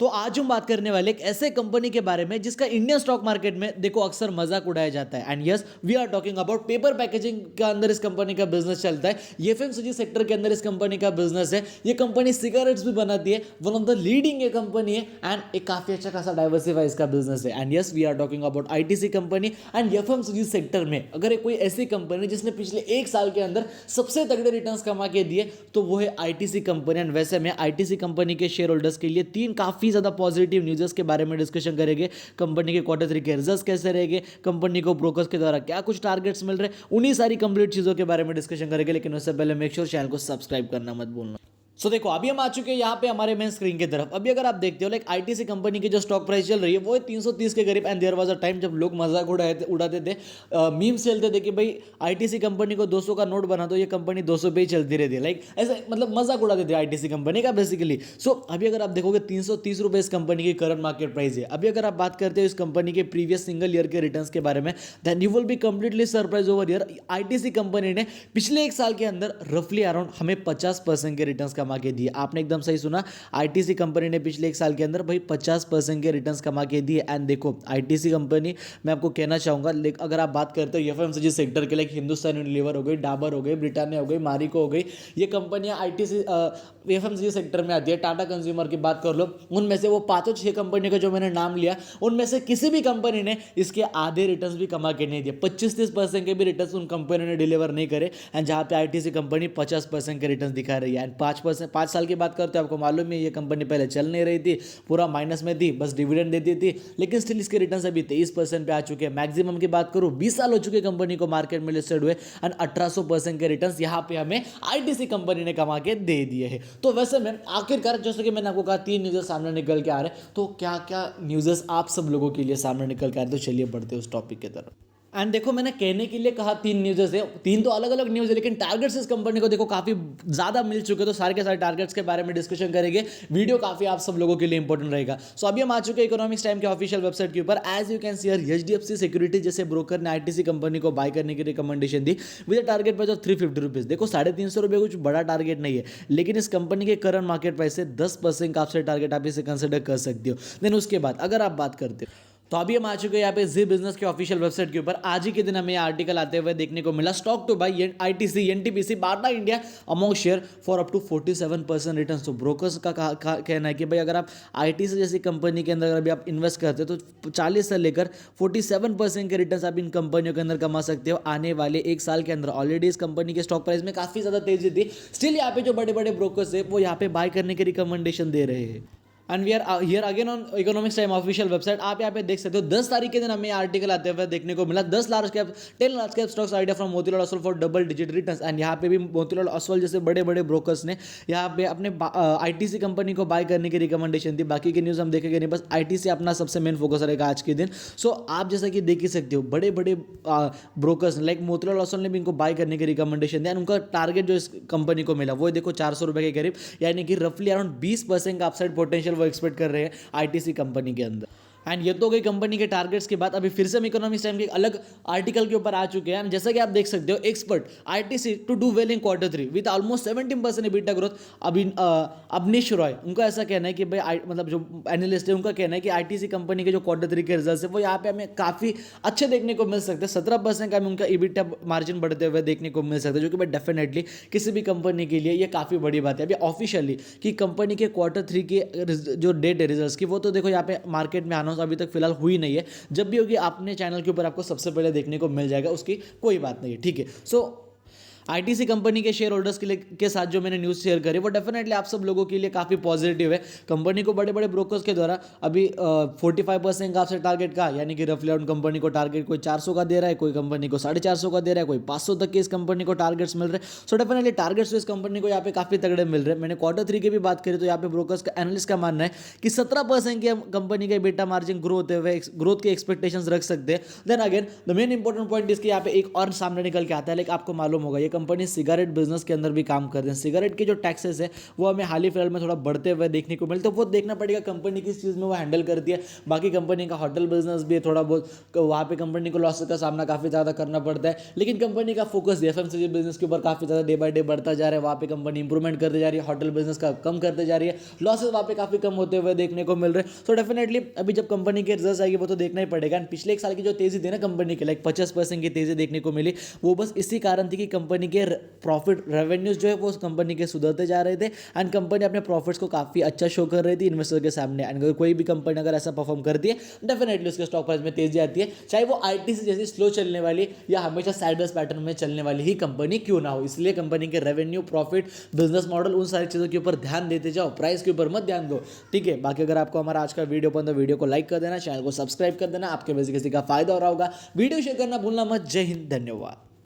तो आज हम बात करने वाले एक ऐसे कंपनी के बारे में जिसका इंडियन स्टॉक मार्केट में देखो अक्सर मजाक उड़ाया जाता है। And yes, we are talking about paper packaging के अंदर इस कंपनी का बिजनेस चलता है। ये एफएमसीजी सेक्टर के अंदर इस कंपनी का बिजनेस है। ये कंपनी सिगरेट्स भी बनाती है, वन ऑफ द लीडिंग ये कंपनी है एंड एक काफी अच्छा खासा डाइवर्सिफाई इसका बिजनेस है। And yes, we are talking about ITC company and FMCG sector में अगर कोई ऐसी कंपनी जिसने पिछले एक साल के अंदर सबसे तगड़े रिटर्न्स कमा के दिए तो वो है आईटीसी कंपनी। एंड वैसे में आईटीसी कंपनी के शेयर होल्डर्स के लिए तीन काफी ज्यादा पॉजिटिव न्यूज़ के बारे में डिस्कशन करेंगे। कंपनी के क्वार्टर 3 के रिजल्ट्स कैसे रहेंगे, कंपनी को ब्रोकर्स के द्वारा क्या कुछ टारगेट्स मिल रहे, उन्हीं सारी कंप्लीट चीजों के बारे में डिस्कशन करेंगे। लेकिन उससे पहले मेक श्योर चैनल को सब्सक्राइब करना मत भूलना। सो देखो अभी हम आ चुके हैं यहाँ पे हमारे मेन स्क्रीन की तरफ। अभी अगर आप देखते हो लाइक आईटीसी कंपनी की जो स्टॉक प्राइस चल रही है वो है 330 के करीब। And there was a time जब लोग मजाक उड़ाते थे, मीम्स चलते थे कि भाई आईटीसी कंपनी को 200 का नोट बना दो, ये कंपनी 200 पे ही चलती रहती है। लाइक ऐसे मतलब मजाक उड़ाते थे आईटीसी कंपनी का बेसिकली। सो अभी अगर आप देखोगे 330 रुपए इस कंपनी की करंट मार्केट प्राइस है। अभी अगर आप बात करते हो इस कंपनी के प्रीवियस सिंगल ईयर के रिटर्न्स के बारे में, then you will be completely surprise over year. ITC company ने पिछले एक साल के अंदर रफली अराउंड हमें 50% के रिटर्न्स कमा के दिए। आपने एकदम सही सुना, आईटीसी कंपनी ने पिछले एक साल के अंदर भाई 50% के रिटर्न्स कमा के दिए। एंड देखो आईटीसी कंपनी, मैं आपको कहना चाहूंगा अगर आप बात करते हो एफएमसीजी सेक्टर के, लाइक हिंदुस्तान यूनिलीवर हो गई, डाबर हो गई, ब्रिटानिया हो गई, मारिको हो गई, ये कंपनियां आईटीसी एफएमसीजी सेक्टर में आती है। टाटा कंज्यूमर की बात कर लो, उनमें से वो 5-6 कंपनी का जो मैंने नाम लिया उनमें से किसी भी कंपनी ने इसके आधे रिटर्न्स भी कमा के नहीं दिए। 25-30% के भी रिटर्न्स उन कंपनी ने डिलीवर नहीं करे। एंड जहां पे आईटीसी कंपनी 50% के रिटर्न्स दिखा रही है। एंड 5 साल की बात करते हो, आपको मालूम है ये कंपनी पहले चल नहीं रही थी, पूरा माइनस में थी, बस डिविडेंड देती थी, लेकिन स्टिल इसके रिटर्न्स अभी 23% पे आ चुके हैं। मैक्सिमम की बात करूं 20 साल हो चुके कंपनी को मार्केट में लिस्टेड हुए एंड 1800% के रिटर्न्स यहां पे हमें आईटीसी कंपनी ने कमा के दे दिए हैं। तो वैसे में आखिरकार जैसे कि मैंने आपको कहा 3 न्यूज़ सामने निकल के आ रहे हैं, तो क्या क्या न्यूज़ आप सब लोगों के लिए सामने निकल के आ रहे हैं, तो चलिए बढ़ते हैं उस टॉपिक की तरफ। एंड देखो मैंने कहने के लिए कहा 3 न्यूज़ है, 3 तो अलग अलग न्यूज़ है, लेकिन टारगेट्स इस कंपनी को देखो काफी ज्यादा मिल चुके हैं। तो सारे के सारे टारगेट्स के बारे में डिस्कशन करेंगे। वीडियो काफी आप सब लोगों के लिए इंपॉर्टेंट रहेगा। सो अभी हम आ चुके हैं इकोनॉमिक्स टाइम के ऑफिशियल वेबसाइट के ऊपर। As you can see here, HDFC securities जैसे ब्रोकर ने आईटीसी कंपनी को बाय करने की रिकमेंडेशन दी with target price of 350 rupees. देखो 350 रुपये कुछ बड़ा टारगेट नहीं है, लेकिन इस कंपनी के करंट मार्केट प्राइस से 10% का आपसे टारगेट आप इसे कंसिडर कर सकते हो। देन उसके बाद अगर आप बात करते हो तो अभी हम आ चुके हैं यहाँ पे जी बिजनेस के ऑफिशियल वेबसाइट के ऊपर। आज ही के दिन हमें आर्टिकल आते हुए देखने को मिला, stock to buy ITC NTPC Bata India among share for up to 47% return. तो ब्रोकर्स का कहना है कि भाई अगर आप आईटीसी जैसी कंपनी के अंदर अभी आप इन्वेस्ट करते हो तो 40 से लेकर 47% के रिटर्न आप इन कंपनियों के अंदर कमा सकते हो आने वाले एक साल के अंदर। ऑलरेडी इस कंपनी के स्टॉक प्राइस में काफी ज्यादा तेजी थी, स्टिल यहाँ पे जो बड़े बड़े ब्रोकर्स है वो यहाँ पे बाय करने की रिकमेंडेशन दे रहे हैं। And we are here again on economics time official website. आप यहाँ पे देख सकते हो 10 तारीख के दिन हमें आर्टिकल आते हुए देखने को मिला, 10 large cap stocks idea from Motilal Oswal for double digit returns. And यहाँ पे भी मोतीलाल ओसवाल जैसे बड़े बड़े ब्रोकर्स ने यहाँ पे अपने आईटीसी कंपनी को बाय करने की रिकमेंडेशन दी। बाकी की न्यूज़ हम देखेंगे नहीं, बस आईटीसी अपना सबसे मेन फोकस रहेगा आज के दिन। सो आप जैसा कि देख ही सकते हो बड़े बड़े ब्रोकर्स लाइक मोतीलाल ओसवाल ने भी इनको बाय करने की रिकमेंडेशन दिया। उनका टारगेट जो इस कंपनी को मिला वो देखो 400 रुपये के करीब, यानी कि रफली अराउंड 20% का अपसाइड पोटेंशियल वो एक्सपेक्ट कर रहे हैं आईटीसी कंपनी के अंदर। एंड ये तो गई कंपनी के टारगेट्स के बाद। अभी फिर से हम इकोनॉमिक्स टाइम के अलग आर्टिकल के ऊपर आ चुके हैं। जैसा कि आप देख सकते हो, expert ITC to do well in Q3 with almost 17% EBITDA growth. अभी अवनीश रॉय उनका ऐसा कहना है कि भाई मतलब जो एनालिस्ट है उनका कहना है कि आईटीसी कंपनी के जो Q3 के रिजल्ट है वो यहाँ पे हमें काफी अच्छे देखने को मिल सकते हैं। 17% का हमें उनका EBITDA मार्जिन बढ़ते हुए देखने को मिल सकता है, जो कि भाई डेफिनेटली किसी भी कंपनी के लिए ये काफी बड़ी बात है। अभी ऑफिशियली कि कंपनी के Q3 के जो डेट है रिजल्ट की, वो तो देखो यहाँ पे मार्केट में आना अभी तक फिलहाल हुई नहीं है। जब भी होगी अपने चैनल के ऊपर आपको सबसे पहले देखने को मिल जाएगा, उसकी कोई बात नहीं है, ठीक है। सो आईटीसी कंपनी के शेयर होल्डर्स के साथ जो मैंने न्यूज़ शेयर करी वो डेफिनेटली आप सब लोगों के लिए काफ़ी पॉजिटिव है। कंपनी को बड़े बड़े ब्रोकर्स के द्वारा अभी 45% का आपसे टारगेट का, यानी कि रफली अराउंड कंपनी को टारगेट कोई 400 का दे रहा है, कोई कंपनी को 450 का दे रहा है, कोई 500 तक के इस कंपनी को टारगेट्स मिल रहे हैं। सो डेफिनेटली टारगेट्स इस कंपनी को यहाँ पे काफ़ी तगड़े मिल रहे हैं। मैंने Q3 की भी बात करी तो यहाँ पे ब्रोकर्स का एनालिस्ट का मानना है कि 17% की कंपनी का बेटा मार्जिन ग्रोथ के एक्सपेक्टेशंस रख सकते हैं। Then again the main important point इसके यहाँ पे एक और सामने निकल के आता है, लाइक आपको मालूम होगा ये कंपनी सिगरेट बिजनेस के अंदर भी काम करते हैं। सिगरेट के जो टैक्सेस है वो हमें हाल ही फिलहाल में थोड़ा बढ़ते हुए देखने को मिले, तो वो देखना पड़ेगा कंपनी किस चीज़ में वो हैंडल करती है। बाकी कंपनी का होटल बिजनेस भी है, थोड़ा बहुत वहाँ पे कंपनी को लॉसेस का सामना काफ़ी ज़्यादा करना पड़ता है, लेकिन कंपनी का फोकस एफएमसीजी बिजनेस के ऊपर काफ़ी ज़्यादा डे बाय डे बढ़ता जा रहा है। वहाँ पे कंपनी इंप्रूवमेंट करते जा रही है, होटल बिजनेस का कम करते जा रही है, लॉसेस वहाँ पे काफ़ी कम होते हुए देखने को मिल रहे हैं। सो डेफिनेटली अभी जब कंपनी के रिजल्ट आएगी वो तो देखना ही पड़ेगा। एंड पिछले एक साल की जो तेजी थी ना कंपनी के, लाइक 50% की तेजी देखने को मिली, वो बस इसी कारण थी कि कंपनी के प्रॉफिट रेवेन्यूज जो है वो उस कंपनी के सुधरते जा रहे थे एंड कंपनी अपने प्रॉफिट्स को काफ़ी अच्छा शो कर रही थी इन्वेस्टर के सामने। एंड अगर कोई भी कंपनी अगर ऐसा परफॉर्म करती है डेफिनेटली उसके स्टॉक प्राइस में तेजी आती है, चाहे वो आईटीसी जैसी स्लो चलने वाली या हमेशा साइडवेज पैटर्न में चलने वाली ही कंपनी क्यों ना हो। इसलिए कंपनी के रेवेन्यू, प्रॉफिट, बिजनेस मॉडल, उन सारी चीज़ों के ऊपर ध्यान देते जाओ, प्राइस के ऊपर मत ध्यान दो, ठीक है। बाकी अगर आपको हमारा आज का वीडियो पसंद है, वीडियो को लाइक कर देना, चैनल को सब्सक्राइब कर देना, आपके वजह से किसी का फायदा हो रहा होगा। वीडियो शेयर करना भूलना मत। जय हिंद, धन्यवाद।